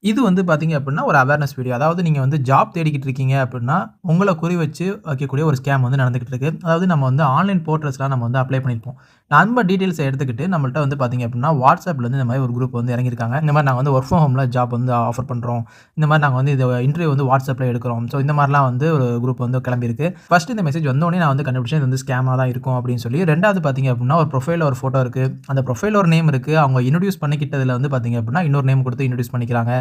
இது வந்து பார்த்தீங்க அப்டின்னா, ஒரு அவேர்னஸ் வீடியோ. அதாவது நீங்க வந்து ஜாப் தேடிக்கிட்டு இருக்கீங்க அப்டின்னா, உங்கள குறி வச்சு வைக்கக்கூடிய ஒரு ஸ்கேம் வந்து நடந்துகிட்டு இருக்கு. அதாவது நம்ம வந்து ஆன்லைன் போர்ட்டல்ஸ்லாம் நம்ம வந்து அப்ளை பண்ணியிருப்போம். நம்ம டீட்டெயில்ஸ எடுத்துக்கிட்டு நம்மள்ட்ட வந்து பார்த்தீங்க அப்டின்னா, WhatsAppலருந்து இந்த மாரி ஒரு குரூப் வந்து இறங்கியிருக்காங்க. இந்த மாரி நாங்க வந்து வொர்க் ஃப்ரம் ஹோம்ல ஜாப் வந்து ஆஃபர் பண்றோம். இந்த மாரி நாங்க வந்து இன்டர்வியூ வந்து WhatsAppல எடுக்கிறோம். ஸோ இந்த மாரிலாம் வந்து ஒரு குரூப் வந்து கிளம்பியிருக்கு. ஃபர்ஸ்ட் இந்த மெசேஜ் வந்தோனே நான் வந்து கண்டுபிடிச்சேன். இது வந்து ஸ்கேமா தான் இருக்கும் அப்டின்னு சொல்லி. 2வது பார்த்தீங்க அப்டின்னா, ஒரு ப்ரொஃபைல்ல ஒரு ஃபோட்டோ இருக்கு. அந்த ப்ரொஃபைல்ல ஒரு நேம் இருக்கு. அவங்க இன்ட்ரோடியூஸ் பண்ணிக்கிட்டதுல வந்து பார்த்தீங்க அப்டின்னா, இன்னொரு நேம் குடுத்து இன்ட்ரோடியூஸ் பண்ணிக்கிறாங்க.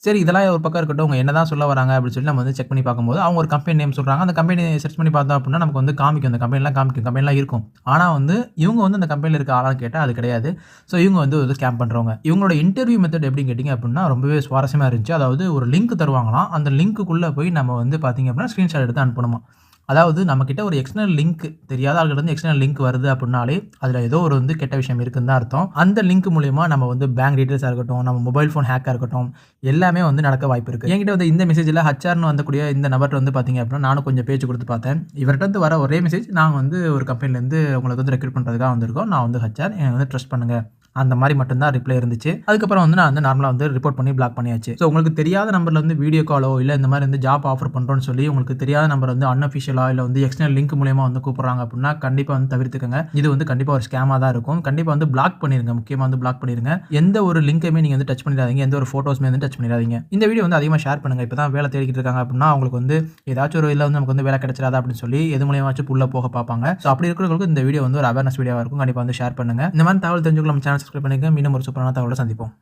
சரி இதெல்லாம் ஒரு பக்கம் இருக்கட்டும். அவங்க என்னதான் சொல்ல வராங்க அப்படின்னு சொல்லி நம்ம வந்து செக் பண்ணி பார்க்கும்போது, அவங்க ஒரு கம்பெனி நேம் சொல்றாங்க. அந்த கம்பெனி சர்ச் பண்ணி பார்த்தோம் அப்படின்னா, நமக்கு வந்து காமிக்கும். அந்த கம்பெனிலாம் காமிக்கும். கம்பெனிலாம் இருக்கும். ஆனா வந்து இவங்க வந்து அந்த கம்பெனில இருக்க ஆளான்னு கேட்டா அது கிடையாது. ஸோ இவங்க வந்து ஒரு ஸ்கேம் பண்றவங்க. இவங்களோட இன்டர்வியூ மெத்தட் எப்படின்னு கேட்டீங்க அப்படின்னா, ரொம்பவே சுவாரஸ்யமா இருந்துச்சு. அதாவது ஒரு லிங்க் தருவாங்களாம். அந்த லிங்க்குக்குள்ள போய் நம்ம வந்து பார்த்தீங்க அப்படின்னா, ஸ்கிரீன்ஷாட் எடுத்து அனுப்பணுமா. அதாவது நம்மகிட்ட ஒரு எக்ஸ்டர்னல் லிங்க் தெரியாத ஆள்கிட்டருந்து எக்ஸ்டர்னல் லிங்க் வருது அப்படின்னாலே, அதுல ஏதோ ஒரு வந்து கெட்ட விஷயம் இருக்குன்னு தான் அர்த்தம். அந்த லிங்க் மூலியமா நம்ம வந்து பேங்க் டீட்டெயில்ஸா இருக்கட்டும், நம்ம மொபைல் ஃபோன் ஹேக்கா இருக்கட்டும், எல்லாமே வந்து நடக்க வாய்ப்பு இருக்கு. என்கிட்ட வந்து இந்த மெசேஜ்ல ஹச்ஆர்ன்னு வந்தக்கூடிய இந்த நபர்ட்ட வந்து பார்த்தீங்க அப்படின்னா, நானும் கொஞ்சம் பேச்சு குடுத்து பார்த்தேன். இவர்ட்ட இருந்து வர ஒரே மெசேஜ், நாங்க வந்து ஒரு கம்பெனிலேருந்து உங்களுக்கு வந்து ரெக்ரூட் பண்றதுக்காக வந்திருக்கோம். நான் வந்து ஹச்ஆர். என்ன வந்து ட்ரஸ்ட் பண்ணுங்க. அந்த மாரி மட்டும் தான் ரிப்ளை இருந்துச்சு. அதுக்கப்புறம் வந்து நான் வந்து நார்மலா வந்து ரிப்போர்ட் பண்ணி பிளாக் பண்ணியாச்சு. ஸோ உங்களுக்கு தெரியாத நம்பர்ல இருந்து வீடியோ காலோ, இல்ல இந்த மாரி வந்து ஜாப் ஆஃபர் பண்றோம்னு சொல்லி உங்களுக்கு தெரியாத நம்பர் வந்து அன்அஃபிஷியலா இல்ல வந்து எக்ஸ்டர்னல் லிங்க் மூலியமா வந்து கூப்பிடுறாங்க அப்படின்னா, கண்டிப்பா வந்து தவிர்த்துக்கங்க. இது வந்து கண்டிப்பா ஒரு ஸ்கேமா தான் இருக்கும். கண்டிப்பா வந்து பிளாக் பண்ணிருங்க. முக்கியமா வந்து பிளாக் பண்ணிருங்க. எந்த ஒரு லிங்கையுமே நீங்க வந்து டச் பண்ணிடாதீங்க. எந்த ஒரு ஃபோட்டோஸுமே வந்து டச் பண்ணிடாதீங்க. இந்த வீடியோ வந்து அதிகமா ஷேர் பண்ணுங்க. இப்ப தான் வேலை தேடிக்கிட்டு இருக்காங்க அப்படின்னா, அவங்களுக்கு வந்து ஏதாச்சும் ஒரு இதுல வந்து நமக்கு வந்து வேலை கிடைச்சிராதா அப்படின்னு சொல்லி எது மூலியமாச்சும் உள்ள போக பார்ப்பாங்க. ஸோ அப்படி இருக்கிறவங்களுக்கு இந்த வீடியோ வந்து ஒரு அவேர்னஸ் வீடியோவா இருக்கும். கண்டிப்பா வந்து ஷேர் பண்ணுங்க. இந்த மாரி தகவல் தெரிஞ்சுக்க நம்ம சேனல் சப்ஸ்கிரைப் பண்ணிக்கங்க. மீண்டும் ஒரு சூப்பரான தகவலோட சந்திப்போம்.